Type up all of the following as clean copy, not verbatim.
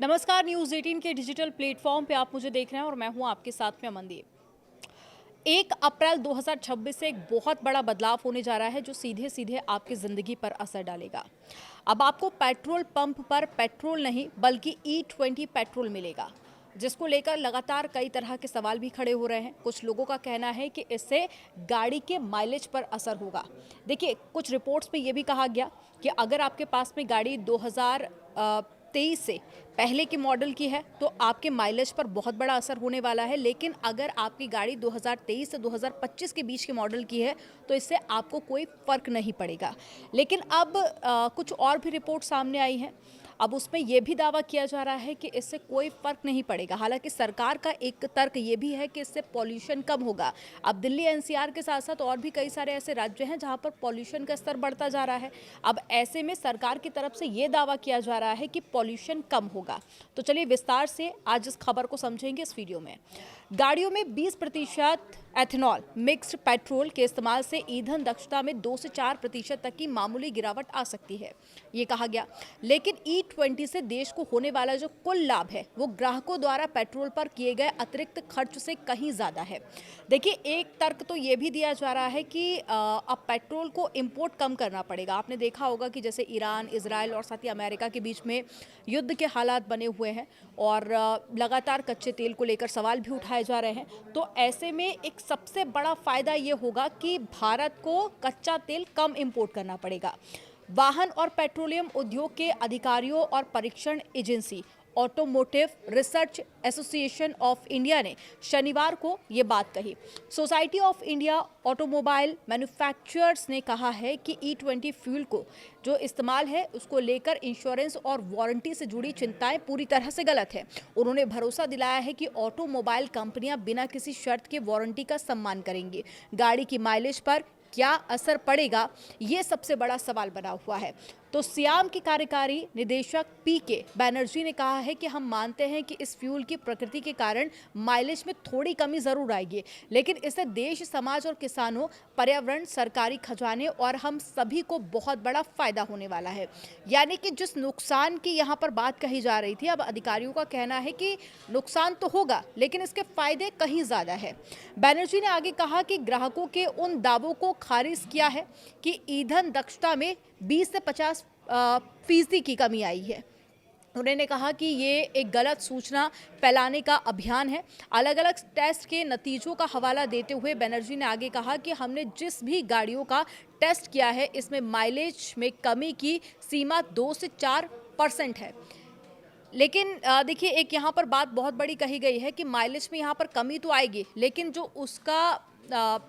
नमस्कार। न्यूज़ 18 के digital platform पे आप मुझे देख रहे हैं और मैं हूं आपके साथ में अमनदीप। 1 अप्रैल 2026 से एक बहुत बड़ा बदलाव होने जा रहा है जो सीधे सीधे आपकी ज़िंदगी पर असर डालेगा। अब आपको पेट्रोल पंप पर पेट्रोल नहीं बल्कि E20 पेट्रोल मिलेगा, जिसको लेकर लगातार कई तरह के सवाल भी खड़े हो रहे हैं। कुछ लोगों का कहना है कि इससे गाड़ी के माइलेज पर असर होगा। देखिए, कुछ रिपोर्ट्स में ये भी कहा गया कि अगर आपके पास में गाड़ी 2023 से पहले के मॉडल की है तो आपके माइलेज पर बहुत बड़ा असर होने वाला है, लेकिन अगर आपकी गाड़ी 2023 से 2025 के बीच के मॉडल की है तो इससे आपको कोई फ़र्क नहीं पड़ेगा। लेकिन अब कुछ और भी रिपोर्ट सामने आई हैं। अब उसमें यह भी दावा किया जा रहा है कि इससे कोई फ़र्क नहीं पड़ेगा। हालांकि सरकार का एक तर्क ये भी है कि इससे पॉल्यूशन कम होगा। अब दिल्ली एनसीआर के साथ साथ और भी कई सारे ऐसे राज्य हैं जहां पर पॉल्यूशन का स्तर बढ़ता जा रहा है। अब ऐसे में सरकार की तरफ से ये दावा किया जा रहा है कि पॉल्यूशन कम होगा। तो चलिए विस्तार से आज इस खबर को समझेंगे इस वीडियो में। गाड़ियों में 20% एथेनॉल मिक्स्ड पेट्रोल के इस्तेमाल से ईंधन दक्षता में 2 से 4% तक की मामूली गिरावट आ सकती है, ये कहा गया। लेकिन E20 से देश को होने वाला जो कुल लाभ है वो ग्राहकों द्वारा पेट्रोल पर किए गए अतिरिक्त खर्च से कहीं ज़्यादा है। देखिए, एक तर्क तो ये भी दिया जा रहा है कि अब पेट्रोल को इंपोर्ट कम करना पड़ेगा। आपने देखा होगा कि जैसे ईरान, इजराइल और साथ ही अमेरिका के बीच में युद्ध के हालात बने हुए हैं और लगातार कच्चे तेल को लेकर सवाल भी उठाए जा रहे हैं। तो ऐसे में एक सबसे बड़ा फायदा ये होगा कि भारत को कच्चा तेल कम इंपोर्ट करना पड़ेगा। वाहन और पेट्रोलियम उद्योग के अधिकारियों और परीक्षण agency automotive research association of India ने शनिवार को ये बात कही। Society of India automobile manufacturers ने कहा है कि E20 फ्यूल को जो इस्तेमाल है उसको लेकर इंश्योरेंस और वारंटी से जुड़ी चिंताएं पूरी तरह से गलत है। उन्होंने भरोसा दिलाया है कि ऑटोमोबाइल कंपनियां बिना किसी शर्त के वारंटी का सम्मान करेंगी। गाड़ी की माइलेज पर क्या असर पड़ेगा, ये सबसे बड़ा सवाल बना हुआ है। तो सियाम के कार्यकारी निदेशक PK बैनर्जी ने कहा है कि हम मानते हैं कि इस फ्यूल की प्रकृति के कारण माइलेज में थोड़ी कमी जरूर आएगी, लेकिन इससे देश, समाज और किसानों, पर्यावरण, सरकारी खजाने और हम सभी को बहुत बड़ा फायदा होने वाला है। यानी कि जिस नुकसान की यहाँ पर बात कही जा रही थी, अब अधिकारियों का कहना है कि नुकसान तो होगा लेकिन इसके फायदे कहीं ज्यादा है। बैनर्जी ने आगे कहा कि ग्राहकों के उन दावों को खारिज किया है कि ईंधन दक्षता में 20 से 50% की कमी आई है। उन्होंने कहा कि ये एक गलत सूचना फैलाने का अभियान है। अलग अलग टेस्ट के नतीजों का हवाला देते हुए बैनर्जी ने आगे कहा कि हमने जिस भी गाड़ियों का टेस्ट किया है इसमें माइलेज में कमी की सीमा 2 से 4% है। लेकिन देखिए, एक यहाँ पर बात बहुत बड़ी कही गई है कि माइलेज में यहाँ पर कमी तो आएगी, लेकिन जो उसका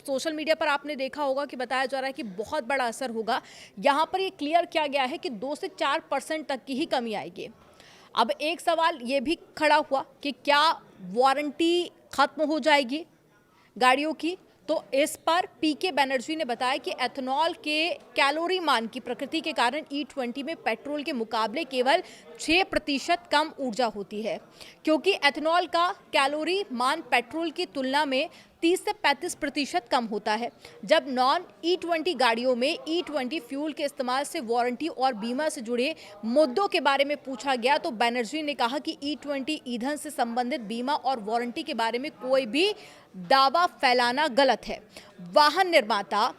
सोशल मीडिया पर आपने देखा होगा कि बताया जा रहा है कि बहुत बड़ा असर होगा। यहाँ पर ये क्लियर किया गया है कि 2 से 4% तक की ही कमी आएगी। अब एक सवाल ये भी खड़ा हुआ कि क्या वारंटी खत्म हो जाएगी गाड़ियों की? तो इस पर PK बैनर्जी ने बताया कि एथेनॉल के कैलोरी मान की प्रकृति के कारण E20 में पेट्रोल के मुकाबले केवल 6% कम ऊर्जा होती है, क्योंकि एथेनॉल का कैलोरी मान पेट्रोल की तुलना में 30 से 35% कम होता है। जब नॉन E20 गाड़ियों में E20 फ्यूल के इस्तेमाल से वारंटी और बीमा से जुड़े मुद्दों के बारे में पूछा गया तो बैनर्जी ने कहा कि E20 ईंधन से संबंधित बीमा और वारंटी के बारे में कोई भी दावा फैलाना गलत है। वाहन निर्माता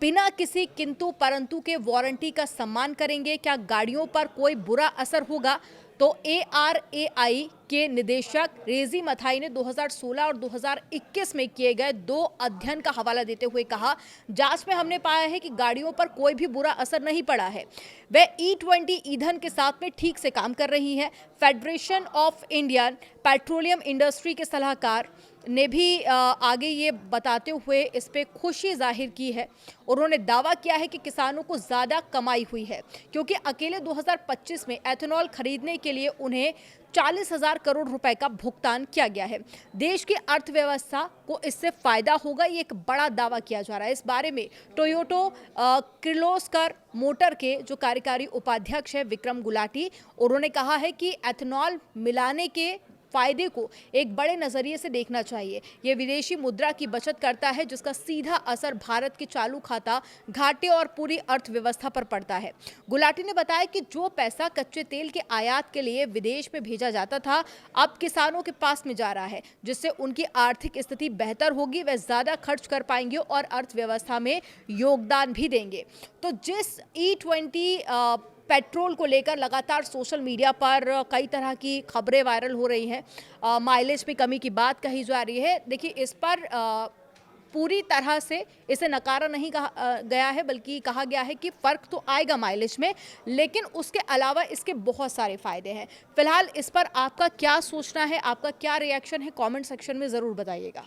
बिना किसी किंतु परंतु के वारंटी का सम्मान करेंगे। क्या गाड़ियों पर कोई बुरा असर होगा? तो ARAI के निदेशक रेजी मथाई ने 2016 और 2021 में किए गए 2 अध्ययन का हवाला देते हुए कहा, जांच में हमने पाया है कि गाड़ियों पर कोई भी बुरा असर नहीं पड़ा है। वे E20 ईंधन के साथ में ठीक से काम कर रही है। Federation of Indian petroleum industry के सलाहकार ने भी आगे ये बताते हुए इस पे खुशी जाहिर की है। उन्होंने दावा किया है कि किसानों को ज़्यादा कमाई हुई है, क्योंकि अकेले 2025 में एथेनॉल खरीदने के लिए उन्हें 40,000 करोड़ रुपए का भुगतान किया गया है। देश की अर्थव्यवस्था को इससे फायदा होगा, ये एक बड़ा दावा किया जा रहा है। इस बारे में टोयोटो किर्लोस्कर मोटर के जो कार्यकारी उपाध्यक्ष है विक्रम गुलाटी, उन्होंने कहा है कि एथेनॉल मिलाने के फायदे को एक बड़े नजरिए से देखना चाहिए। ये विदेशी मुद्रा की बचत करता है, जिसका सीधा असर भारत के चालू खाता घाटे और पूरी अर्थव्यवस्था पर पड़ता है। गुलाटी ने बताया कि जो पैसा कच्चे तेल के आयात के लिए विदेश में भेजा जाता था, अब किसानों के पास में जा रहा है, जिससे उनकी आर्थिक स्थिति बेहतर होगी, वे ज्यादा खर्च कर पाएंगे और अर्थव्यवस्था में योगदान भी देंगे। तो जिस E20 पेट्रोल को लेकर लगातार सोशल मीडिया पर कई तरह की खबरें वायरल हो रही हैं, माइलेज में कमी की बात कही जा रही है। देखिए, इस पर पूरी तरह से इसे नकारा नहीं कहा गया है, बल्कि कहा गया है कि फ़र्क तो आएगा माइलेज में, लेकिन उसके अलावा इसके बहुत सारे फ़ायदे हैं। फिलहाल इस पर आपका क्या सोचना है, आपका क्या रिएक्शन है, कमेंट सेक्शन में ज़रूर बताइएगा।